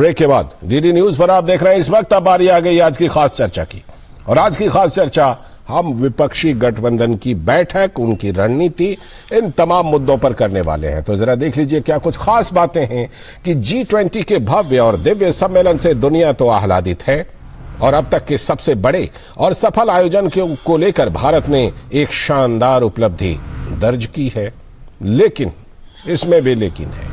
Break के बाद DD news पर आप देख रहे हैं। इस वक्त अब बारी आ गई आज की खास चर्चा की, और आज की खास चर्चा हम विपक्षी गठबंधन की बैठक, उनकी रणनीति, इन तमाम मुद्दों पर करने वाले हैं। तो जरा देख लीजिए क्या कुछ खास बातें हैं कि G20 के भव्य और दिव्य सम्मेलन से दुनिया तो आह्लादित है, और अब तक के सबसे बड़े और सफल आयोजन को लेकर भारत ने एक शानदार उपलब्धि दर्ज की है। लेकिन इसमें भी लेकिन है,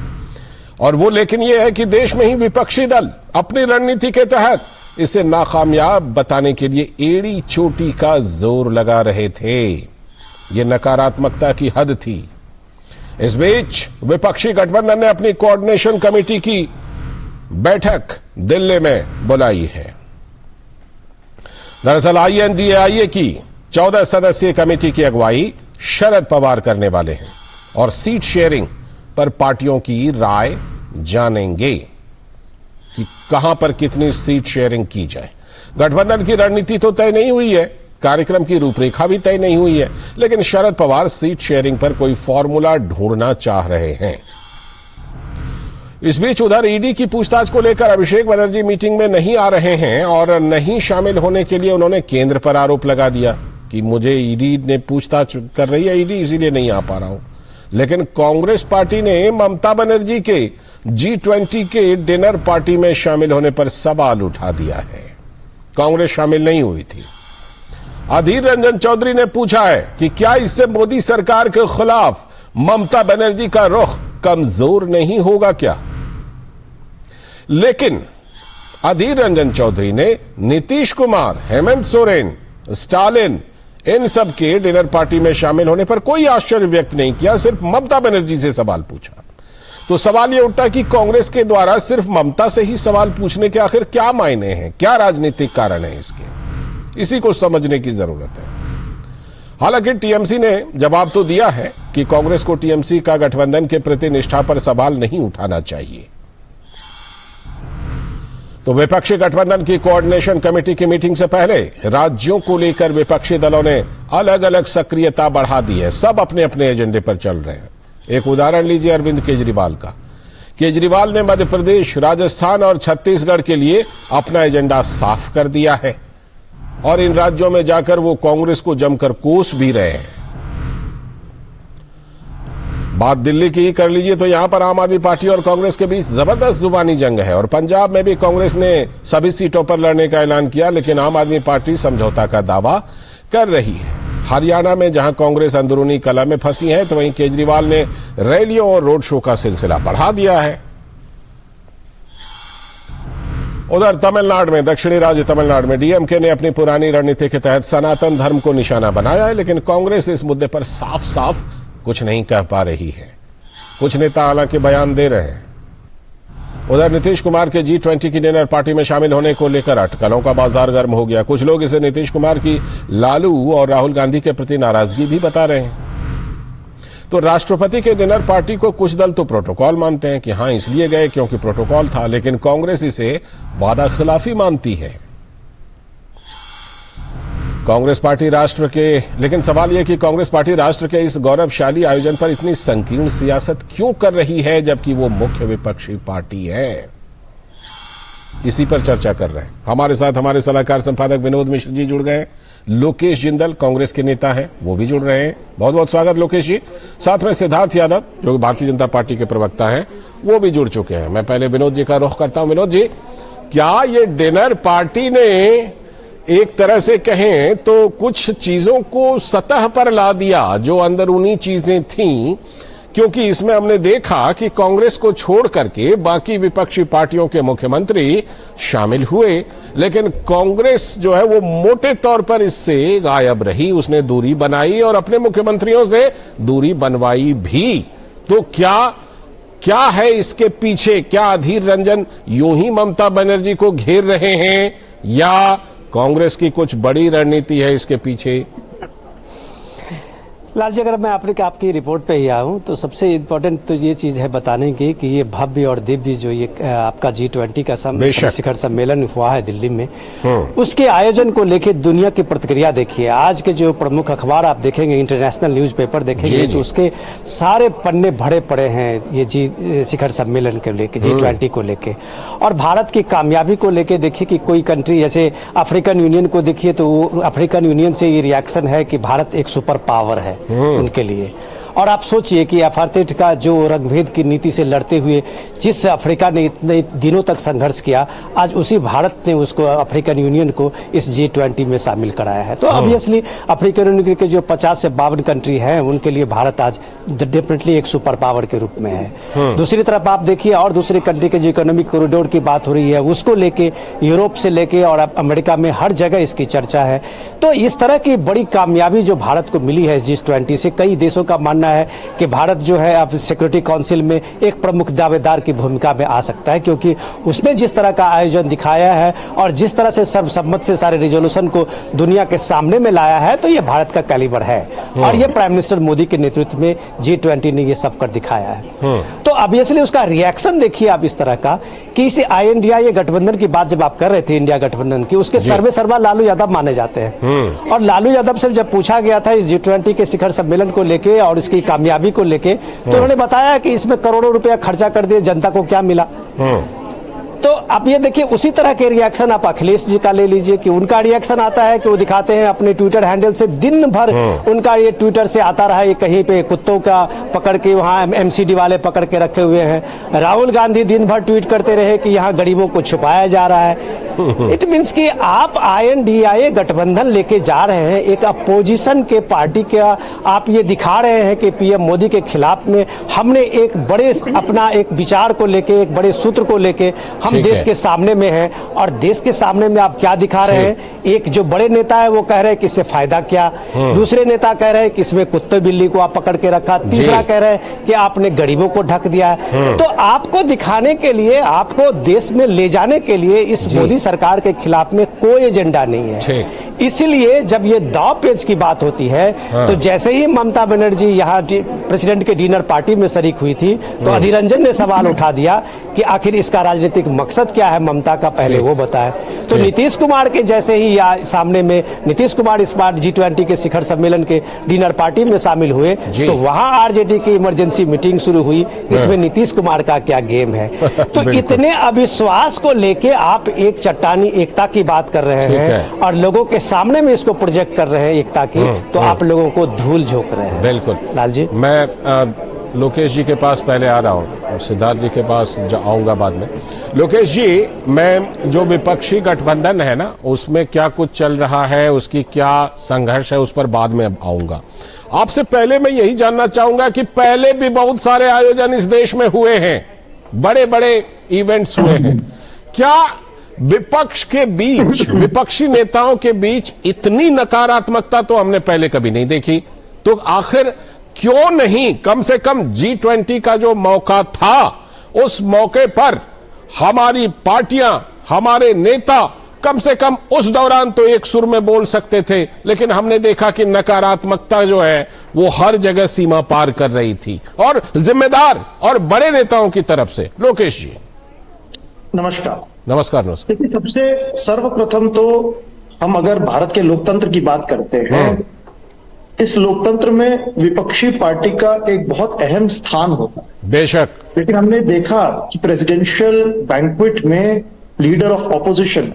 और वो लेकिन ये है कि देश में ही विपक्षी दल अपनी रणनीति के तहत इसे नाकामयाब बताने के लिए एड़ी चोटी का जोर लगा रहे थे। ये नकारात्मकता की हद थी। इस बीच विपक्षी गठबंधन ने अपनी कोऑर्डिनेशन कमेटी की बैठक दिल्ली में बुलाई है। दरअसल INDAI की 14 सदस्यीय कमेटी की अगुवाई शरद पवार करने वाले हैं, और सीट शेयरिंग पर पार्टियों की राय जानेंगे कि कहां पर कितनी सीट शेयरिंग की जाए। गठबंधन की रणनीति तो तय नहीं हुई है, कार्यक्रम की रूपरेखा भी तय नहीं हुई है, लेकिन शरद पवार सीट शेयरिंग पर कोई फॉर्मूला ढूंढना चाह रहे हैं। इस बीच उधर ईडी की पूछताछ को लेकर अभिषेक बनर्जी मीटिंग में नहीं आ रहे हैं, और नहीं शामिल होने के लिए उन्होंने केंद्र पर आरोप लगा दिया कि मुझे ईडी ने पूछताछ कर रही है, ईडी इसीलिए नहीं आ पा रहा हूं। लेकिन कांग्रेस पार्टी ने ममता बनर्जी के G20 के डिनर पार्टी में शामिल होने पर सवाल उठा दिया है। कांग्रेस शामिल नहीं हुई थी। अधीर रंजन चौधरी ने पूछा है कि क्या इससे मोदी सरकार के खिलाफ ममता बनर्जी का रुख कमजोर नहीं होगा क्या? लेकिन अधीर रंजन चौधरी ने नीतीश कुमार, हेमंत सोरेन, स्टालिन, इन सब के डिनर पार्टी में शामिल होने पर कोई आश्चर्य व्यक्त नहीं किया, सिर्फ ममता बनर्जी से सवाल पूछा। तो सवाल यह उठता है कि कांग्रेस के द्वारा सिर्फ ममता से ही सवाल पूछने के आखिर क्या मायने हैं, क्या राजनीतिक कारण है इसके? इसी को समझने की जरूरत है। हालांकि टीएमसी ने जवाब तो दिया है कि कांग्रेस को टीएमसी का गठबंधन के प्रति निष्ठा पर सवाल नहीं उठाना चाहिए। तो विपक्षी गठबंधन की कोऑर्डिनेशन कमेटी की मीटिंग से पहले राज्यों को लेकर विपक्षी दलों ने अलग अलग सक्रियता बढ़ा दी है। सब अपने अपने एजेंडे पर चल रहे हैं। एक उदाहरण लीजिए अरविंद केजरीवाल का। केजरीवाल ने मध्य प्रदेश, राजस्थान और छत्तीसगढ़ के लिए अपना एजेंडा साफ कर दिया है, और इन राज्यों में जाकर वो कांग्रेस को जमकर कोस भी रहे हैं। बात दिल्ली की ही कर लीजिए तो यहां पर आम आदमी पार्टी और कांग्रेस के बीच जबरदस्त जुबानी जंग है, और पंजाब में भी कांग्रेस ने सभी सीटों पर लड़ने का ऐलान किया, लेकिन आम आदमी पार्टी समझौता का दावा कर रही है। हरियाणा में जहां कांग्रेस अंदरूनी कलह में फंसी है, तो वहीं केजरीवाल ने रैलियों और रोड शो का सिलसिला बढ़ा दिया है। उधर तमिलनाडु में, दक्षिणी राज्य तमिलनाडु में डीएमके ने अपनी पुरानी रणनीति के तहत सनातन धर्म को निशाना बनाया है, लेकिन कांग्रेस इस मुद्दे पर साफ साफ कुछ नहीं कह पा रही है। कुछ नेता हालांकि बयान दे रहे हैं। उधर नीतीश कुमार के G20 की डिनर पार्टी में शामिल होने को लेकर अटकलों का बाजार गर्म हो गया। कुछ लोग इसे नीतीश कुमार की लालू और राहुल गांधी के प्रति नाराजगी भी बता रहे हैं। तो राष्ट्रपति के डिनर पार्टी को कुछ दल तो प्रोटोकॉल मानते हैं कि हां इसलिए गए क्योंकि प्रोटोकॉल था, लेकिन कांग्रेस इसे वादा खिलाफी मानती है। कांग्रेस पार्टी राष्ट्र के, लेकिन सवाल यह कि कांग्रेस पार्टी राष्ट्र के इस गौरवशाली आयोजन पर इतनी संकीर्ण सियासत क्यों कर रही है, जबकि वो मुख्य विपक्षी पार्टी है? इसी पर चर्चा कर रहे हैं। हमारे साथ हमारे सलाहकार संपादक विनोद मिश्र जी जुड़ गए हैं। लोकेश जिंदल कांग्रेस के नेता हैं, वो भी जुड़ रहे हैं। बहुत बहुत स्वागत लोकेश जी। साथ में सिद्धार्थ यादव जो भारतीय जनता पार्टी के प्रवक्ता हैं, वो भी जुड़ चुके हैं। मैं पहले विनोद जी का रुख करता हूं। विनोद जी, क्या ये डिनर पार्टी ने एक तरह से कहें तो कुछ चीजों को सतह पर ला दिया जो अंदरूनी चीजें थीं, क्योंकि इसमें हमने देखा कि कांग्रेस को छोड़ करके बाकी विपक्षी पार्टियों के मुख्यमंत्री शामिल हुए, लेकिन कांग्रेस जो है वो मोटे तौर पर इससे गायब रही। उसने दूरी बनाई और अपने मुख्यमंत्रियों से दूरी बनवाई भी। तो क्या है इसके पीछे? क्या अधीर रंजन यूं ही ममता बनर्जी को घेर रहे हैं, या कांग्रेस की कुछ बड़ी रणनीति है इसके पीछे? लाल जी, अगर मैं आपकी रिपोर्ट पे ही आऊँ तो सबसे इम्पोर्टेंट तो ये चीज़ है बताने की कि ये भव्य और दिव्य जो ये आपका G20 का शिखर सम्मेलन हुआ है दिल्ली में, उसके आयोजन को लेके दुनिया की प्रतिक्रिया देखिए। आज के जो प्रमुख अखबार आप देखेंगे, इंटरनेशनल न्यूज़पेपर देखेंगे तो उसके सारे पन्ने भरे पड़े हैं ये शिखर सम्मेलन को लेके, G20 को लेके। और भारत की कामयाबी को लेके देखिए कि कोई कंट्री जैसे अफ्रीकन यूनियन को देखिए तो अफ्रीकन यूनियन से ये रिएक्शन है कि भारत एक सुपर पावर है उनके लिए। और आप सोचिए कि अपार्थाइड का जो रंगभेद की नीति से लड़ते हुए जिस अफ्रीका ने इतने दिनों तक संघर्ष किया, आज उसी भारत ने उसको अफ्रीकन यूनियन को इस G20 में शामिल कराया है। तो ऑब्वियसली अफ्रीकन यूनियन के जो 50 से 52 कंट्री हैं उनके लिए भारत आज डेफिनेटली एक सुपर पावर के रूप में है। दूसरी तरफ आप देखिए और दूसरी कंट्री के जो इकोनॉमिक कॉरिडोर की बात हो रही है उसको लेके यूरोप से लेके और अमेरिका में हर जगह इसकी चर्चा है। तो इस तरह की बड़ी कामयाबी जो भारत को मिली है G20 से, कई देशों का मानना है कि भारत जो है अब सिक्योरिटी काउंसिल में एक प्रमुख दावेदार की भूमिका में आ सकता है, क्योंकि उसने जिस तरह का आयोजन दिखाया है और जिस तरह से सर्वसम्मत से सारे रिजोल्यूशन को दुनिया के सामने में लाया है, तो ये भारत का कैलिबर है। और ये प्राइम मिनिस्टर मोदी के नेतृत्व में G20 ने ये सब कर दिखाया है। तो ऑब्वियसली उसका रिएक्शन देखिए आप इस तरह का कि इसे INDIA गठबंधन की बात जब आप कर रहे थे, इंडिया गठबंधन की, उसके सर्वे सर्वा लालू यादव माने जाते हैं। और लालू यादव से जब पूछा गया था इस G20 के शिखर सम्मेलन को लेके और इसकी कामयाबी को लेके, तो उन्होंने बताया कि इसमें करोड़ों रुपया खर्चा कर दिए, जनता को क्या मिला। तो आप ये देखिए उसी तरह के रिएक्शन आप अखिलेश जी का ले लीजिए कि उनका रिएक्शन आता है कि वो दिखाते हैं अपने ट्विटर हैंडल से, दिन भर उनका ये ट्विटर से आता रहा है, कहीं पे कुत्तों का पकड़ के वहाँ MCD वाले पकड़ के रखे हुए हैं। राहुल गांधी दिन भर ट्वीट करते रहे कि यहाँ गरीबों को छुपाया जा रहा है। इट मीन्स कि आप INDIA गठबंधन लेके जा रहे हैं, एक अपोजिशन के पार्टी का आप ये दिखा रहे हैं कि PM मोदी के खिलाफ में हमने एक बड़े अपना एक विचार को लेके, एक बड़े सूत्र को लेके हम देश के सामने में हैं। और देश के सामने में आप क्या दिखा रहे हैं? एक जो बड़े नेता है वो कह रहे हैं कि इससे फायदा क्या, दूसरे नेता कह रहे हैं कि इसमें कुत्ते बिल्ली को आप पकड़ के रखा, तीसरा कह रहे हैं कि आपने गरीबों को ढक दिया है। तो आपको दिखाने के लिए, आपको देश में ले जाने के लिए इस मोदी सरकार के खिलाफ में कोई एजेंडा नहीं है। इसीलिए जब ये दाव पेच की बात होती है तो जैसे ही ममता बनर्जी यहाँ प्रेसिडेंट के डिनर पार्टी में शरीक हुई थी तो अधीर रंजन ने सवाल उठा दिया कि आखिर इसका राजनीतिक मकसद क्या है ममता का, पहले वो बताए। तो नीतीश कुमार के जैसे ही सामने में नीतीश कुमार इस बार G20 के शिखर सम्मेलन के डिनर पार्टी में शामिल हुए तो वहां RJD की इमरजेंसी मीटिंग शुरू हुई। इसमें नीतीश कुमार का क्या गेम है? तो इतने अविश्वास को लेके आप एक चट्टानी एकता की बात कर रहे हैं और लोगों के सामने में इसको प्रोजेक्ट कर रहे हैं एकता की, तो आप लोगों को धूल झोंक रहे हैं। बिल्कुल लाल जी, मैं लोकेश जी के पास पहले आ रहा हूँ, सिद्धार्थ जी के पास आऊंगा बाद में। लोकेश जी, मैं जो विपक्षी गठबंधन है ना उसमें क्या कुछ चल रहा है, उसकी क्या संघर्ष है, उस पर बाद में आऊंगा। आपसे पहले मैं यही जानना चाहूंगा कि पहले भी बहुत सारे आयोजन इस देश में हुए हैं, बड़े बड़े इवेंट्स हुए हैं, क्या विपक्ष के बीच, विपक्षी नेताओं के बीच इतनी नकारात्मकता तो हमने पहले कभी नहीं देखी। तो आखिर क्यों नहीं, कम से कम G20 का जो मौका था उस मौके पर हमारी पार्टियां, हमारे नेता कम से कम उस दौरान तो एक सुर में बोल सकते थे, लेकिन हमने देखा कि नकारात्मकता जो है वो हर जगह सीमा पार कर रही थी, और जिम्मेदार और बड़े नेताओं की तरफ से। लोकेश जी नमस्कार। नमस्कार। नमस्कार। देखिए, सबसे सर्वप्रथम तो हम अगर भारत के लोकतंत्र की बात करते हैं, इस लोकतंत्र में विपक्षी पार्टी का एक बहुत अहम स्थान होता है, बेशक। लेकिन हमने देखा कि प्रेसिडेंशियल बैंक्वेट में लीडर ऑफ ऑपोजिशन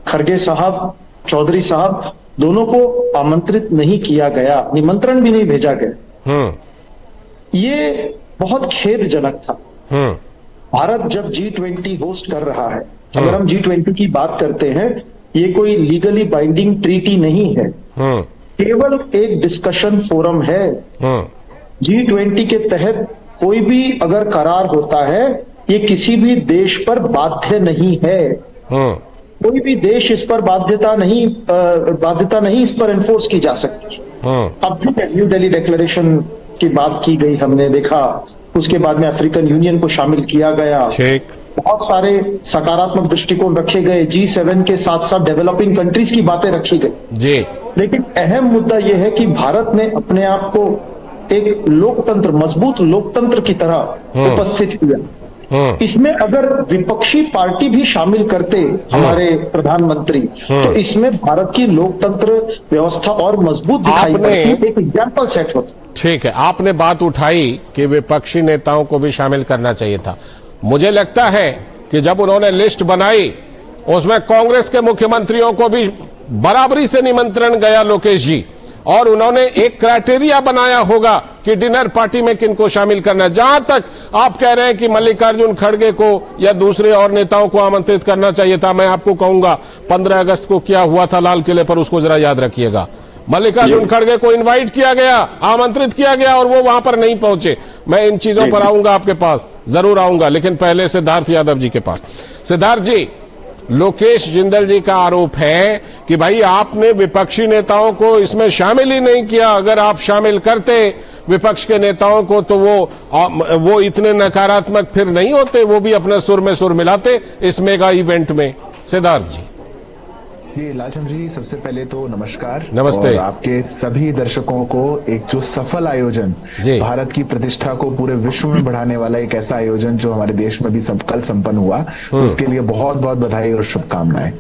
खरगे साहब, चौधरी साहब, दोनों को आमंत्रित नहीं किया गया, निमंत्रण भी नहीं भेजा गया। ये बहुत खेदजनक था। भारत जब G20 होस्ट कर रहा है, अगर हम G20 की बात करते हैं, ये कोई लीगली बाइंडिंग ट्रीटी नहीं है, केवल एक डिस्कशन फोरम है। G20 के तहत कोई भी अगर करार होता है, ये किसी भी देश पर बाध्य नहीं है। कोई भी देश इस पर बाध्यता नहीं इस पर एनफोर्स की जा सकती। अब न्यू दिल्ली डिक्लेरेशन की बात की गई, हमने देखा, उसके बाद में अफ्रीकन यूनियन को शामिल किया गया, बहुत सारे सकारात्मक दृष्टिकोण रखे गए, G7 के साथ साथ डेवलपिंग कंट्रीज की बातें रखी गई जी। लेकिन अहम मुद्दा यह है कि भारत ने अपने आप को एक लोकतंत्र, मजबूत लोकतंत्र की तरह उपस्थित किया। इसमें अगर विपक्षी पार्टी भी शामिल करते हमारे प्रधानमंत्री, तो इसमें भारत की लोकतंत्र व्यवस्था और मजबूत दिखाई पड़ती, एक एग्जाम्पल सेट होता। ठीक है, आपने बात उठाई कि विपक्षी नेताओं को भी शामिल करना चाहिए था। मुझे लगता है कि जब उन्होंने लिस्ट बनाई उसमें कांग्रेस के मुख्यमंत्रियों को भी बराबरी से निमंत्रण गया, लोकेश जी, और उन्होंने एक क्राइटेरिया बनाया होगा कि डिनर पार्टी में किनको शामिल करना है। जहां तक आप कह रहे हैं कि मल्लिकार्जुन खड़गे को या दूसरे और नेताओं को आमंत्रित करना चाहिए था, मैं आपको कहूंगा 15 अगस्त को क्या हुआ था लाल किले पर, उसको जरा याद रखिएगा। मल्लिकार्जुन खड़गे को इनवाइट किया गया, आमंत्रित किया गया और वो वहां पर नहीं पहुंचे। मैं इन चीजों पर आऊंगा, आपके पास जरूर आऊंगा, लेकिन पहले सिद्धार्थ यादव जी के पास। सिद्धार्थ जी, लोकेश जिंदल जी का आरोप है कि भाई आपने विपक्षी नेताओं को इसमें शामिल ही नहीं किया। अगर आप शामिल करते विपक्ष के नेताओं को तो वो इतने नकारात्मक फिर नहीं होते, वो भी अपने सुर में सुर मिलाते इस मेगा इवेंट में। सिद्धार्थ जी। जी लालचंद्र जी, सबसे पहले तो नमस्कार। नमस्ते। और आपके सभी दर्शकों को एक जो सफल आयोजन, भारत की प्रतिष्ठा को पूरे विश्व में बढ़ाने वाला एक ऐसा आयोजन जो हमारे देश में भी कल संपन्न हुआ, उसके लिए बहुत बहुत बधाई और शुभकामनाएं।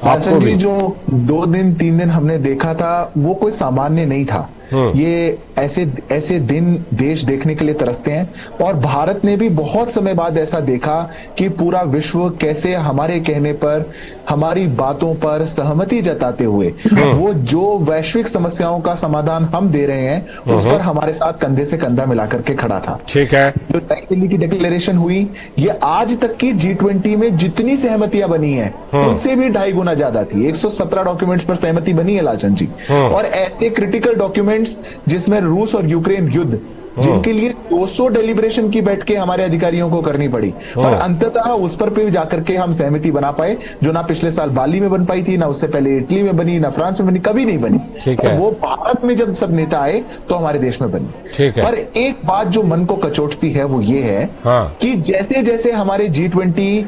लालचंद्र जी, जो 2 दिन 3 दिन हमने देखा था वो कोई सामान्य नहीं था। ये ऐसे दिन देश देखने के लिए तरसते हैं, और भारत ने भी बहुत समय बाद ऐसा देखा कि पूरा विश्व कैसे हमारे कहने पर, हमारी बातों पर सहमति जताते हुए वो जो वैश्विक समस्याओं का समाधान हम दे रहे हैं उस पर हमारे साथ कंधे से कंधा मिलाकर के खड़ा था। ठीक है। जो नई दिल्ली की डिक्लेरेशन हुई, ये आज तक की G20 में जितनी सहमतियां बनी है उनसे भी 2.5 गुना ज्यादा थी। 117 डॉक्यूमेंट्स पर सहमति बनी है लालचंद जी। और ऐसे क्रिटिकल डॉक्यूमेंट्स जिसमें रूस और यूक्रेन युद्ध, जिनके लिए 200 डेलिब्रेशन की बैठकें हमारे अधिकारियों को करनी पड़ी, पर अंततः उस पर भी जाकर के हम सहमति बना पाए, जो ना पिछले साल बाली में बन पाई थी, ना उससे पहले इटली में बनी, ना फ्रांस में बनी, कभी नहीं बनी। पर वो भारत में जब सब नेता आए तो हमारे देश में बनी। पर एक बात जो मन को कचोटती है वो ये है कि जैसे जैसे हमारे G20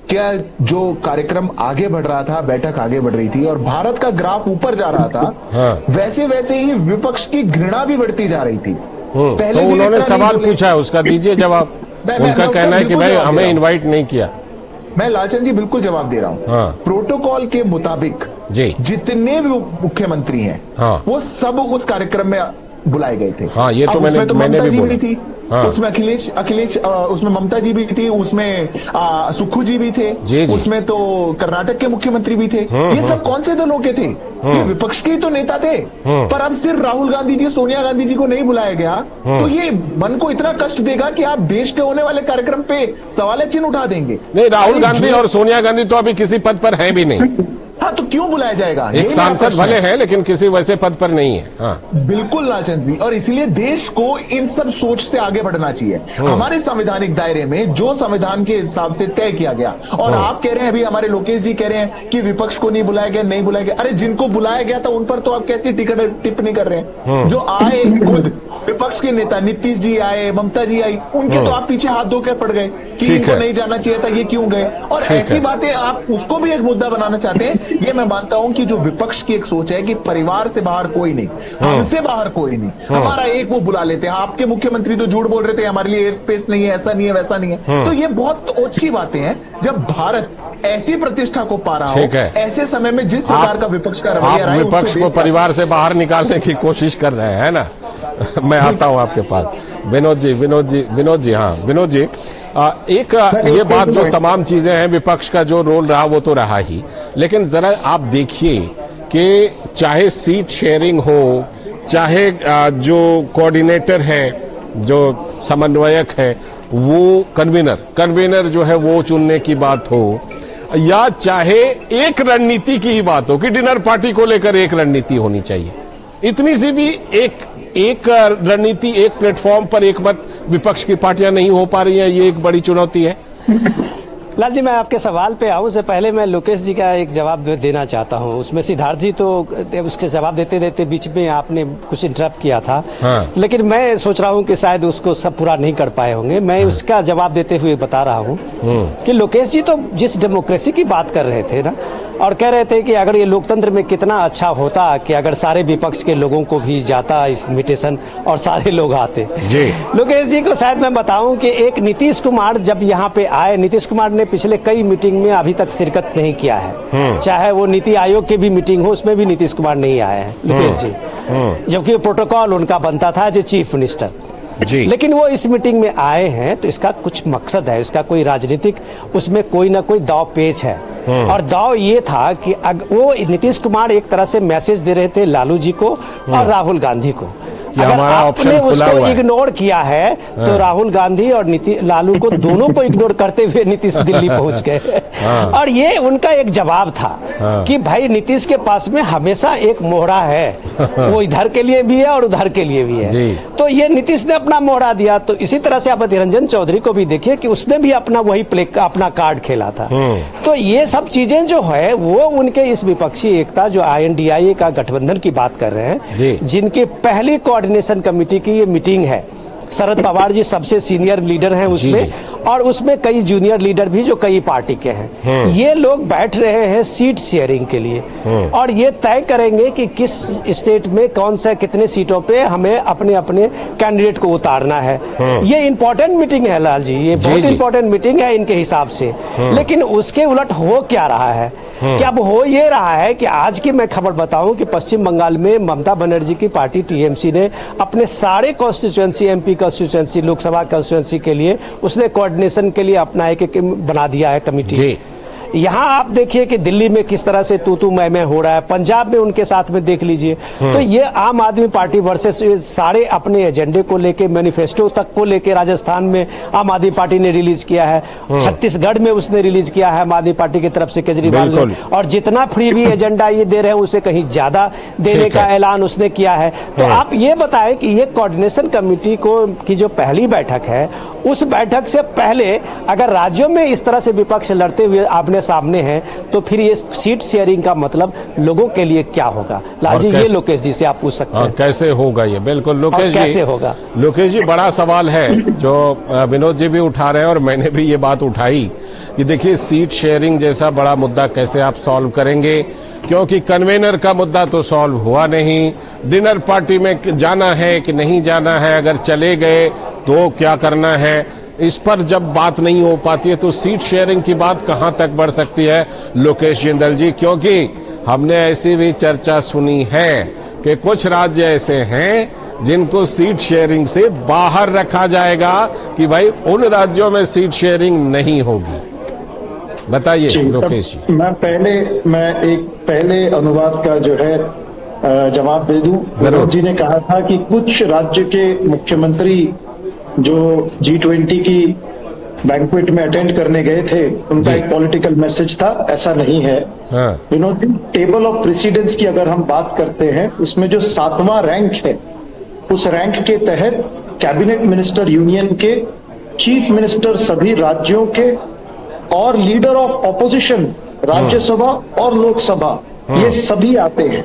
क्या जो कार्यक्रम आगे बढ़ रहा था, बैठक आगे बढ़ रही थी और भारत का ग्राफ ऊपर जा रहा था, वैसे वैसे ही विपक्ष की घृणा भी बढ़ती जा रही थी। पहले तो उन्होंने सवाल पूछा है, उसका दीजिए जवाब। उनका कहना है कि भाई हमें इनवाइट नहीं किया। मैं लालचंद जी बिल्कुल जवाब दे रहा हूँ। प्रोटोकॉल के मुताबिक जितने भी मुख्यमंत्री हैं वो सब उस कार्यक्रम में बुलाए गए थे। ये तो मैंने भी थी, उसमें अखिलेश उसमें ममता जी भी थी, उसमें सुक्खू जी भी थे, उसमें तो कर्नाटक के मुख्यमंत्री भी थे। ये सब कौन से दलों के थे? ये विपक्ष के ही तो नेता थे। पर अब सिर्फ राहुल गांधी जी, सोनिया गांधी जी को नहीं बुलाया गया, तो ये मन को इतना कष्ट देगा कि आप देश के होने वाले कार्यक्रम पे सवाल चिन्ह उठा देंगे। नहीं, राहुल गांधी और सोनिया गांधी तो अभी किसी पद पर है भी नहीं। हाँ, तो क्यों बुलाया जाएगा? एक सांसद भले हैं लेकिन किसी वैसे पद पर नहीं है। बिल्कुल लालचंद जी, और इसलिए देश को इन सब सोच से आगे बढ़ना चाहिए। हमारे संवैधानिक दायरे में जो संविधान के हिसाब से तय किया गया, और आप कह रहे हैं, अभी हमारे लोकेश जी कह रहे हैं कि विपक्ष को नहीं बुलाया गया, नहीं बुलाया गया। अरे जिनको बुलाया गया था उन पर तो आप कैसी टिप्पणी कर रहे हैं? जो आए खुद विपक्ष के नेता, नीतीश जी आए, ममता जी आई, उनके तो आप पीछे हाथ धोकर पड़ गए कि इनको नहीं जाना चाहिए था, ये क्यों गए? और ऐसी बातें आप उसको भी एक मुद्दा बनाना चाहते हैं। ये मैं मानता हूं कि जो विपक्ष की एक सोच है कि परिवार से बाहर कोई नहीं, हमसे बाहर कोई नहीं, हमारा एक वो बुला लेते हैं। आपके मुख्यमंत्री तो झूठ बोल रहे थे, हमारे लिए एयर स्पेस नहीं है, ऐसा नहीं है, वैसा नहीं है। तो ये बहुत अच्छी बातें हैं जब भारत ऐसी प्रतिष्ठा को पा रहा हो, ऐसे समय में जिस प्रकार का विपक्ष का रवैया रहा है, विपक्ष को परिवार से बाहर निकालने की कोशिश कर रहे हैं ना। मैं आता हूं आपके पास। विनोद जी, हाँ विनोद जी, एक ये बात, जो तमाम चीजें हैं, विपक्ष का जो रोल रहा वो तो रहा ही, लेकिन जरा आप देखिए कि चाहे सीट शेयरिंग हो, चाहे जो कोऑर्डिनेटर है, जो समन्वयक है, वो कन्वीनर जो है वो चुनने की बात हो, या चाहे एक रणनीति की ही बात हो कि डिनर पार्टी को लेकर एक रणनीति होनी चाहिए, इतनी सी भी एक रणनीति, एक प्लेटफॉर्म पर एक मत विपक्ष की पार्टियां नहीं हो पा रही हैं, ये एक बड़ी चुनौती है। लाल जी, मैं आपके सवाल पे आऊं से पहले मैं लोकेश जी का एक जवाब देना चाहता हूं। उसमें सिद्धार्थ जी तो उसके जवाब देते देते बीच में आपने कुछ इंटरप्ट किया था। लेकिन मैं सोच रहा हूं कि शायद उसको सब पूरा नहीं कर पाए होंगे। मैं उसका जवाब देते हुए बता रहा हूं कि लोकेश जी तो जिस डेमोक्रेसी की बात कर रहे थे ना, और कह रहे थे कि अगर ये लोकतंत्र में कितना अच्छा होता कि अगर सारे विपक्ष के लोगों को भी जाता इस इन्विटेशन और सारे लोग आते जी। लोकेश जी को शायद मैं बताऊं कि एक नीतीश कुमार जब यहाँ पे आए, नीतीश कुमार ने पिछले कई मीटिंग में अभी तक शिरकत नहीं किया है, चाहे वो नीति आयोग की भी मीटिंग हो उसमें भी नीतीश कुमार नहीं आए हैं लोकेश जी, जबकि प्रोटोकॉल उनका बनता था एज चीफ मिनिस्टर जी। लेकिन वो इस मीटिंग में आए हैं तो इसका कुछ मकसद है, इसका कोई राजनीतिक उसमें कोई ना कोई दाव पेच है। और दाव ये था कि वो नीतीश कुमार एक तरह से मैसेज दे रहे थे लालू जी को और राहुल गांधी को, अगर आपने उसको इग्नोर किया है तो राहुल गांधी और लालू को दोनों को इग्नोर करते हुए नीतीश दिल्ली पहुंच गए। और ये उनका एक जवाब था कि भाई नीतीश के पास में हमेशा एक मोहरा है, वो इधर के लिए भी है और उधर के लिए भी है, तो ये नीतीश ने अपना मोहरा दिया। तो इसी तरह से आप अधीर रंजन चौधरी को भी देखिए कि उसने भी अपना वही अपना कार्ड खेला था। तो ये सब चीजें जो है वो उनके इस विपक्षी एकता जो INDIA का गठबंधन की बात कर रहे हैं, जिनकी पहली कोऑर्डिनेशन कमेटी की ये मीटिंग है, शरद पवार जी सबसे सीनियर लीडर हैं उसमें, और उसमें कई जूनियर लीडर भी जो कई पार्टी के हैं, ये लोग बैठ रहे हैं सीट शेयरिंग के लिए और ये तय करेंगे कि किस स्टेट में कौन सा कितने सीटों पे हमें अपने अपने कैंडिडेट को उतारना है। ये इंपॉर्टेंट मीटिंग है लाल जी, ये बहुत इंपॉर्टेंट मीटिंग है इनके हिसाब से। लेकिन उसके उलट हो क्या रहा है कि अब हो ये रहा है कि आज की मैं खबर बताऊं कि पश्चिम बंगाल में ममता बनर्जी की पार्टी TMC ने अपने सारे constituency, MP constituency, Lok Sabha constituency के लिए उसने कोऑर्डिनेशन के लिए अपना एक बना दिया है कमिटी। यहाँ आप देखिए कि दिल्ली में किस तरह से तू मैं हो रहा है, पंजाब में उनके साथ में देख लीजिए। तो ये आम आदमी पार्टी वर्सेस सारे अपने एजेंडे को लेके, मैनिफेस्टो तक को लेके राजस्थान में आम आदमी पार्टी ने रिलीज किया है, छत्तीसगढ़ में उसने रिलीज किया है आम आदमी पार्टी की तरफ से केजरीवाल ने, और जितना फ्री भी एजेंडा ये दे रहे हैं उसे कहीं ज्यादा देने का ऐलान उसने किया है। तो आप ये बताएं कि ये कोऑर्डिनेशन कमेटी की जो पहली बैठक है, उस बैठक से पहले अगर राज्यों में इस तरह से विपक्ष लड़ते हुए आपने सामने हैं तो फिर ये सीट शेयरिंग का मतलब लोगों के लिए क्या होगा? लाल जी, ये लोकेश जी से आप पूछ सकते हैं कैसे होगा ये। बिल्कुल लोकेश जी, कैसे होगा? लोकेश जी, बड़ा सवाल है जो विनोद जी भी उठा रहे हैं और मैंने भी ये बात उठाई कि देखिए सीट शेयरिंग जैसा बड़ा मुद्दा कैसे आप सॉल्व करेंगे, क्योंकि कन्वेनर का मुद्दा तो सॉल्व हुआ नहीं, डिनर पार्टी में जाना है कि नहीं जाना है, अगर चले गए तो क्या करना है, इस पर जब बात नहीं हो पाती है तो सीट शेयरिंग की बात कहां तक बढ़ सकती है लोकेश जिंदल जी? क्योंकि हमने ऐसी भी चर्चा सुनी है कि कुछ राज्य ऐसे हैं जिनको सीट शेयरिंग से बाहर रखा जाएगा कि भाई उन राज्यों में सीट शेयरिंग नहीं होगी। बताइए लोकेश जी। मैं एक पहले अनुवाद का जो है जवाब दे दूं। विनोद जी ने कहा था कि कुछ राज्य के मुख्यमंत्री जो G20 की बैंक्वेट में अटेंड करने गए थे, उनका एक पॉलिटिकल मैसेज था, ऐसा नहीं है। Vinod ji, table of precedence की अगर हम बात करते हैं, उसमें जो 7वां रैंक है, उस रैंक के तहत कैबिनेट मिनिस्टर यूनियन के, चीफ मिनिस्टर सभी राज्यों के और लीडर ऑफ ऑपोजिशन राज्यसभा और लोकसभा, ये सभी आते हैं।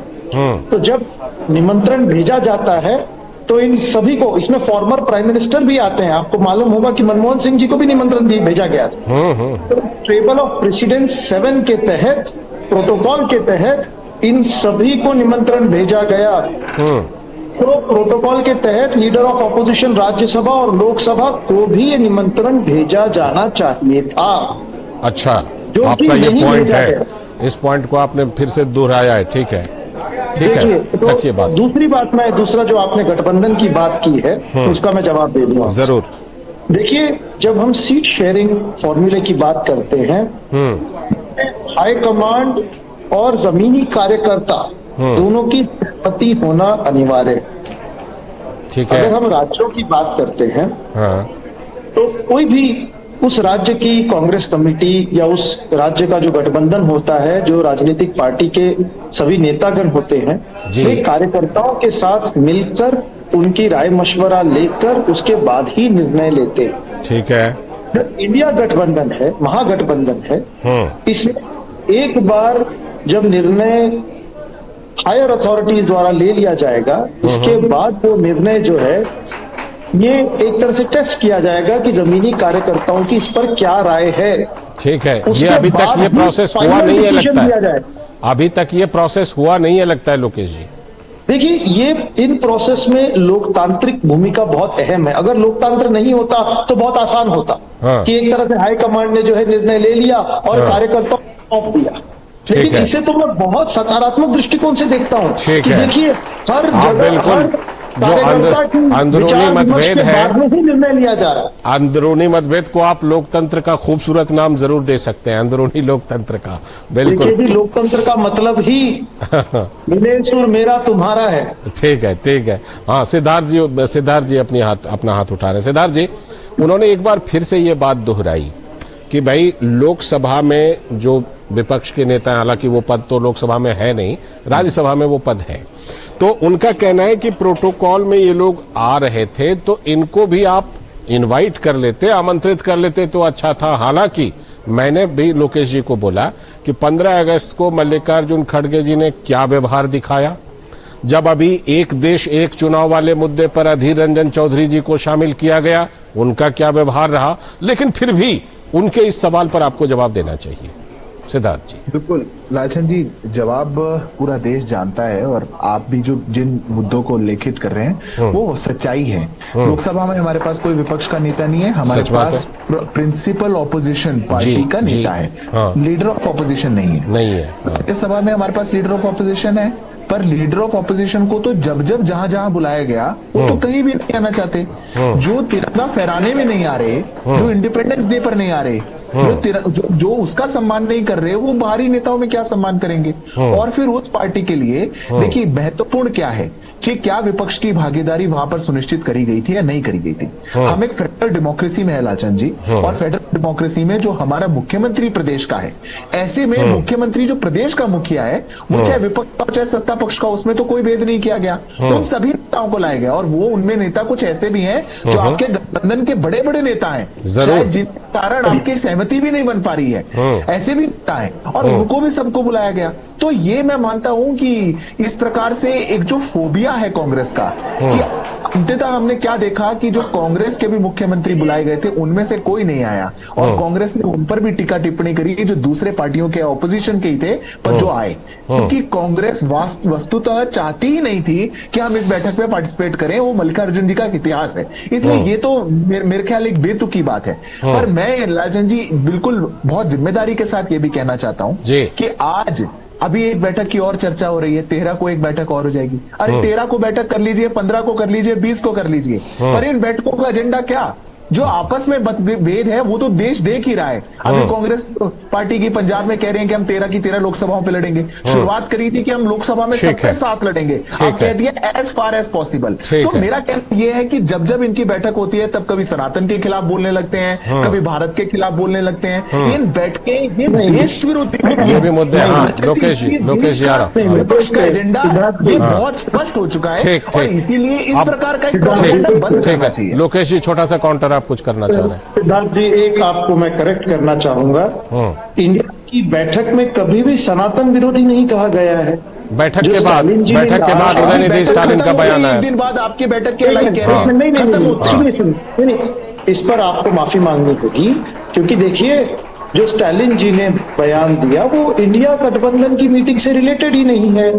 तो जब निमंत्रण भेजा जाता है तो इन सभी को, इसमें फॉर्मर प्राइम मिनिस्टर भी आते हैं। आपको मालूम होगा कि मनमोहन सिंह जी को भी निमंत्रण भेजा गया था। तो इस टेबल ऑफ प्रेसिडेंस 7 के तहत, प्रोटोकॉल के तहत इन सभी को निमंत्रण भेजा गया। तो प्रोटोकॉल के तहत लीडर ऑफ ऑपोजिशन राज्यसभा और लोकसभा को भी ये निमंत्रण भेजा जाना चाहिए था। अच्छा, जो आपका ये पॉइंट है, इस पॉइंट को आपने फिर से दोहराया है। ठीक है, ठीक है, रखिए बात। दूसरा जो आपने गठबंधन की बात की है, तो उसका मैं जवाब दे दूंगा। जरूर। देखिए, जब हम सीट शेयरिंग फॉर्मूले की बात करते हैं, हाई कमांड और जमीनी कार्यकर्ता दोनों की सहमति होना अनिवार्य है। ठीक है। अगर हम राज्यों की बात करते हैं, तो कोई भी उस राज्य की कांग्रेस कमेटी या उस राज्य का जो गठबंधन होता है, जो राजनीतिक पार्टी के सभी नेतागण होते हैं, वे कार्यकर्ताओं के साथ मिलकर उनकी राय मशवरा लेकर उसके बाद ही निर्णय लेते हैं। ठीक है। इंडिया गठबंधन है, महागठबंधन है, इसमें एक बार जब निर्णय हायर अथॉरिटीज द्वारा ले लिया जाएगा, इसके बाद वो निर्णय जो है ये एक तरह से टेस्ट किया जाएगा कि जमीनी कार्यकर्ताओं की इस पर क्या राय है। ठीक है, ये उसके अभी तक बाद ये ही प्रोसेस हुआ फाइनल नहीं है डिसीजन लगता लिया है। जाए। अभी तक ये प्रोसेस हुआ नहीं है लगता है लोकेश जी। देखिए, ये इन प्रोसेस में लोकतांत्रिक भूमिका बहुत अहम है। अगर लोकतंत्र नहीं होता तो बहुत आसान होता हाँ। कि एक तरह से हाईकमांड ने जो है निर्णय ले लिया और कार्यकर्ताओं को सौंप दिया। लेकिन है। इसे तो मैं बहुत सकारात्मक दृष्टिकोण से देखता हूं ठीक कि है। देखिए, हर हाँ, जगह बिल्कुल। हर जो कार्यकर्ता की अंदरूनी विचार विमर्श मतभेद के है, बाद में ही निर्णय लिया जा रहा है। अंदरूनी मतभेद को आप लोकतंत्र का खूबसूरत नाम जरूर दे सकते हैं, अंदरूनी लोकतंत्र का। बिल्कुल। देखिए जी, लोकतंत्र का मतलब ही मिले सुर मेरा तुम्हारा है। ठीक है, ठीक है। हाँ, सिद्धार्थ जी अपना हाथ उठा रहे हैं। सिद्धार्थ जी, उन्होंने एक बार फिर से ये बात दोहराई कि भाई लोकसभा में जो विपक्ष के नेता हैं, हालांकि वो पद तो लोकसभा में है नहीं, राज्यसभा में वो पद है, तो उनका कहना है कि प्रोटोकॉल में ये लोग आ रहे थे तो इनको भी आप इनवाइट कर लेते, आमंत्रित कर लेते तो अच्छा था। हालांकि मैंने भी लोकेश जी को बोला कि 15 अगस्त को मल्लिकार्जुन खड़गे जी ने क्या व्यवहार दिखाया, जब अभी एक देश एक चुनाव वाले मुद्दे पर अधीर रंजन चौधरी जी को शामिल किया गया, उनका क्या व्यवहार रहा। लेकिन फिर भी उनके इस सवाल पर आपको जवाब देना चाहिए। सिद्धार्थ जी। बिल्कुल लालचंद जी, जवाब पूरा देश जानता है और आप भी जो जिन मुद्दों को उल्लेखित कर रहे हैं वो सच्चाई है। लोकसभा में हमारे पास कोई विपक्ष का नेता नहीं है, हमारे पास प्रिंसिपल ऑपोजिशन पार्टी का नेता है। हाँ। लीडर ऑफ ऑपोजिशन नहीं है। हाँ। इस सभा में हमारे पास लीडर ऑफ ऑपोजिशन है, पर लीडर ऑफ ऑपोजिशन को तो जब जहां जहां बुलाया गया वो तो कहीं भी नहीं आना चाहते। जो तिरंगा फहराने में नहीं आ रहे, जो इंडिपेंडेंस डे पर नहीं आ रहे, जो उसका सम्मान नहीं कर रहे, वो बाहरी नेताओं में क्या सम्मान करेंगे। और फिर उस पार्टी के लिए देखिए महत्वपूर्ण क्या है कि क्या विपक्ष की भागीदारी वहां पर सुनिश्चित करी गई थी या नहीं करी गई थी। हम एक फेडरल डेमोक्रेसी में है लालचंद जी, और फेडरल डेमोक्रेसी में जो हमारा मुख्यमंत्री प्रदेश का है, ऐसे में मुख्यमंत्री जो प्रदेश का मुखिया है, वो चाहे विपक्ष का चाहे सत्ता पक्ष का, उसमें तो कोई भेद नहीं किया गया। उन सभी नेताओं को लाया गया, और वो उनमें नेता कुछ ऐसे भी हैं जो आपके गठबंधन के बड़े बड़े नेता हैं, शायद जिनके कारण आपकी सहमति भी नहीं बन पा रही है, ऐसे भी नेता है, और उनको भी सबको बुलाया गया। तो ये मैं मानता हूं कि इस प्रकार से एक जो फोबिया है कांग्रेस का, कि अंततः हमने क्या देखा कि जो कांग्रेस के भी मुख्यमंत्री बुलाए गए थे उनमें से कोई नहीं आया, और कांग्रेस ने उन पर भी टीका टिप्पणी करी जो दूसरे पार्टियों के ऑपोजिशन के ही थे, पर जो आए, क्योंकि कांग्रेस वस्तुतः चाहती ही नहीं थी कि हम इस बैठक में पार्टिसिपेट करें। वो मल्लिकार्जुन जी का इतिहास है, इसलिए ये तो मेरे ख्याल एक बेतुकी बात है। पर मैं लालचंद जी बिल्कुल बहुत जिम्मेदारी के साथ ये भी कहना चाहता हूं कि आज अभी एक बैठक की और चर्चा हो रही है, 13 को एक बैठक और हो जाएगी। अरे 13 को बैठक कर लीजिए, 15 को कर लीजिए, 20 को कर लीजिए, पर इन बैठकों का एजेंडा क्या? जो आपस में मतभेद है वो तो देश देख ही रहा है। अभी कांग्रेस पार्टी की पंजाब में कह रहे हैं कि हम 13 की 13 लोकसभाओं पे लड़ेंगे। शुरुआत करी थी कि हम लोकसभा में सबके साथ लड़ेंगे, आप कह दिया एज फार एज पॉसिबल। तो मेरा कहना यह है कि जब इनकी बैठक होती है तब कभी सनातन के खिलाफ बोलने लगते हैं, कभी भारत के खिलाफ बोलने लगते हैं। इन बैठकें ये देश विरोधी मुद्दे, विपक्ष का एजेंडा ये बहुत स्पष्ट हो चुका है, और इसीलिए इस प्रकार का प्रोपेगेंडा बंद करना चाहिए। लोकेश जी, छोटा सा काउंटर कुछ करना चाह रहे हैं। सिद्धार्थ जी, एक आपको मैं करेक्ट करना चाहूंगा, इंडिया की बैठक में कभी भी सनातन विरोधी नहीं कहा गया है। बैठक के बाद उदयनिधि स्टालिन का बयान है, 1 दिन बाद आपकी बैठक के नहीं, इस पर आपको माफी मांगनी होगी, क्योंकि देखिए जो स्टालिन जी ने बयान दिया वो इंडिया गठबंधन की मीटिंग से रिलेटेड ही नहीं है।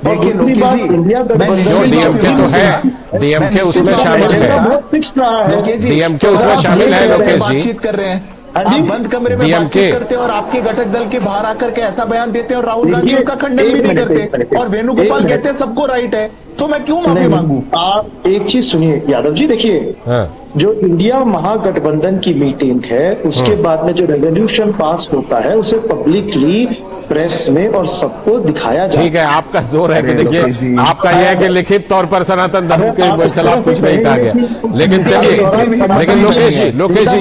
देखिए इंडिया गठबंधन डीएमके तो है, डीएमके उसमें शामिल है, बहुत फिक्स रहा है, डीएमके उसमें शामिल है। लोकेश जी बातचीत कर रहे हैं, आप बंद कमरे में बातचीत करते हैं और आपके घटक दल के बाहर आकर के ऐसा बयान देते हैं, और राहुल गांधी उसका खंडन भी नहीं करते, और वेणुगोपाल कहते हैं सबको राइट है, तो मैं क्यों माफी मांगू? आप एक चीज सुनिए यादव जी, देखिए जो इंडिया महागठबंधन की मीटिंग है उसके बाद में जो रेजोल्यूशन पास होता है उसे पब्लिकली प्रेस में और सबको दिखाया जाए। ठीक है, आपका जोर है कि देखिए आपका यह है कि लिखित तौर पर सनातन धर्म के खिलाफ कुछ नहीं कहा गया, लेकिन चलिए, लेकिन लोकेश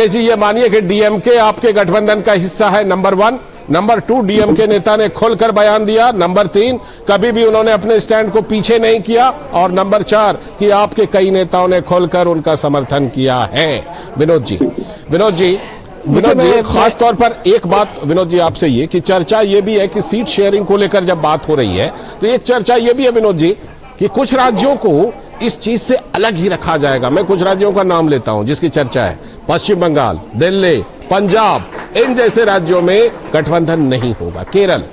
जी ये मानिए कि डीएमके आपके गठबंधन का हिस्सा है, नंबर 1। नंबर 2, डीएमके नेता ने खोलकर बयान दिया। नंबर 3, कभी भी उन्होंने अपने स्टैंड को पीछे नहीं किया। और नंबर 4 कि आपके कई नेताओं ने खोलकर उनका समर्थन किया है। विनोद जी, खास तौर पर एक बात विनोद जी आपसे ये कि चर्चा ये भी है कि सीट शेयरिंग को लेकर जब बात हो रही है तो एक चर्चा ये भी है विनोद जी कि कुछ राज्यों को इस चीज से अलग ही रखा जाएगा। मैं कुछ राज्यों का नाम लेता हूं जिसकी चर्चा है, पश्चिम बंगाल, दिल्ली, पंजाब, इन जैसे राज्यों में गठबंधन नहीं होगा। केरल,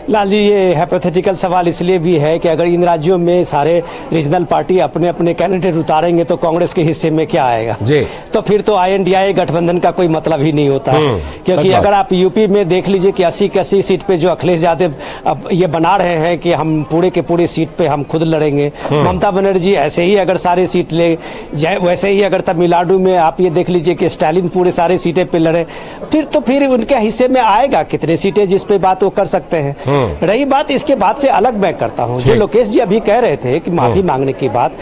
लाल जी, ये हाइपोथेटिकल सवाल इसलिए भी है कि अगर इन राज्यों में सारे रीजनल पार्टी अपने अपने कैंडिडेट उतारेंगे तो कांग्रेस के हिस्से में क्या आएगा जी। तो फिर तो INDI गठबंधन का कोई मतलब ही नहीं होता है। क्योंकि अगर आप यूपी में देख लीजिए कि 80 की 80 सीट पे जो अखिलेश यादव अब ये बना रहे हैं कि हम पूरे के पूरे सीट पे हम खुद लड़ेंगे, ममता बनर्जी ऐसे ही अगर सारे सीट ले जाए, वैसे ही अगर तमिलनाडु में आप ये देख लीजिए कि स्टालिन पूरे सारे सीटें पे लड़े, फिर उनके हिस्से में आएगा कितने सीटें जिस पे बात वो कर सकते हैं। रही बात इसके बाद से अलग मैं करता हूं, जो लोकेश जी अभी कह रहे थे कि माफी मांगने की बात,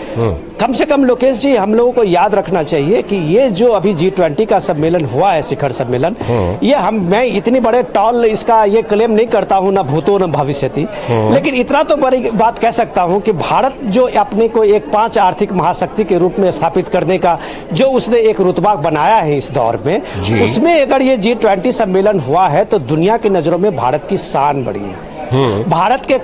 कम से कम लोकेश जी हम लोगों को याद रखना चाहिए कि ये जो अभी G20 का सम्मेलन हुआ है, शिखर सम्मेलन, ये मैं इतनी बड़े टॉल इसका ये क्लेम नहीं करता हूं, ना भूतो न भविष्यति, लेकिन इतना तो बड़ी बात कह सकता हूं कि भारत जो अपने को एक 5 आर्थिक महाशक्ति के रूप में स्थापित करने का जो उसने एक रुतबा बनाया है इस दौर में, उसमें अगर ये G20 सम्मेलन हुआ है तो दुनिया की नजरों में भारत की शान बढ़ी है। भारत के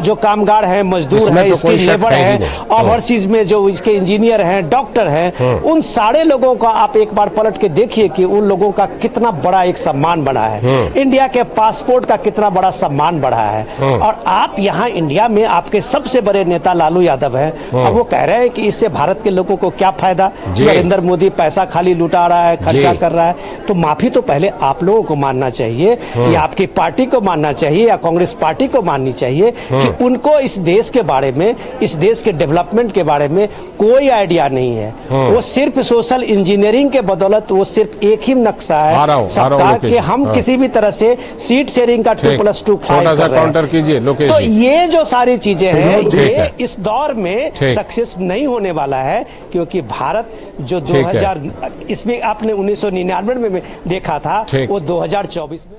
जो कामगार हैं, मजदूर हैं, तो इसकी लेबर है, ओवरसीज में जो इसके इंजीनियर हैं, डॉक्टर हैं, उन सारे लोगों का आप एक बार पलट के देखिए कि उन लोगों का कितना बड़ा एक सम्मान बढ़ा है। इंडिया के पासपोर्ट का कितना बड़ा सम्मान बढ़ा है। और आप यहाँ इंडिया में आपके सबसे बड़े नेता लालू यादव हैं, अब वो कह रहे हैं कि इससे भारत के लोगों को क्या फायदा, नरेंद्र मोदी पैसा खाली लुटा रहा है, खर्चा कर रहा है। तो माफी तो पहले आप लोगों को मानना चाहिए, या आपकी पार्टी को मानना चाहिए, या कांग्रेस पार्टी को माननी चाहिए कि उनको इस देश के बारे में, इस देश के डेवलपमेंट के बारे में कोई आइडिया नहीं है। वो सिर्फ सोशल इंजीनियरिंग के बदौलत वो सिर्फ एक ही नक्शा है सबका कि हम किसी भी तरह से सीट शेयरिंग का 2+2 फाइल कर रहे हैं। तो ये जो सारी चीजें हैं, ये इस दौर में सक्सेस नहीं होने वाला है, क्योंकि भारत जो 2000 इसमें आपने 1999 में देखा था, वो 2024 में